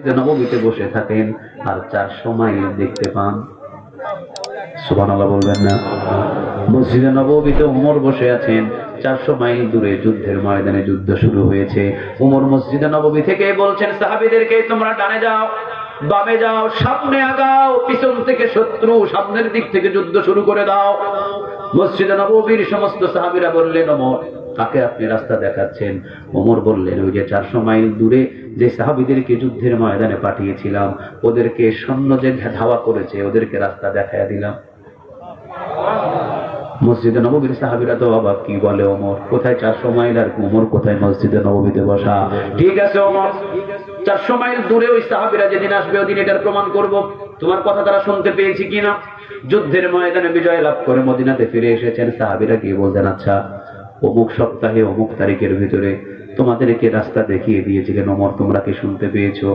মসজিদে নববীতে বসে থাকেন আর 400 মাইল দেখতে পান। সুবহানাল্লাহ বলবেন না? মসজিদে নববীতে ওমর বসে আছেন, 400 মাইল দূরে যুদ্ধের ময়দানে যুদ্ধ শুরু হয়েছে। ওমর মসজিদে নববী থেকে বলছেন সাহাবীদেরকে, তোমরা ডানে যাও, বামে যাও, সামনে আগাও, পিছন থেকে শত্রু, সামনের দিক থেকে যুদ্ধ শুরু করে দাও। মসজিদে নববীর সমস্ত সাহাবীরা বললেন, ওমর কাকে আপনি রাস্তা দেখাচ্ছেন? ওমর বললেন, ওই যে 400 মাইল দূরে যে সাহাবীদেরকে যুদ্ধের ময়দানে পাঠিয়েছিলাম, ওদেরকে সৈন্য যে ধাওয়া করেছে, ওদেরকে রাস্তা দেখাইয়া দিলাম। মসজিদে নববীর সাহাবীরা তো অবাক, কি বলে ওমর, কোথায় 400 মাইল আর ওমর কোথায় মসজিদে নববীতে বসা? ঠিক আছে ওমর, 400 মাইল দূরে ওই সাহাবীরা যেদিন আসবে ওদিন এটার প্রমাণ করব তোমার কথা তারা শুনতে পেয়েছি কিনা। যুদ্ধের ময়দানে বিজয় লাভ করে মদিনাতে ফিরে এসেছেন। সাহাবীরা কি বলছেন, আচ্ছা অমুক সপ্তাহে অমুক তারিখের ভিতরে তোমাদেরকে রাস্তা দেখিয়ে দিয়েছিলেন ওমর, তোমরা কি শুনতে পেয়েছো?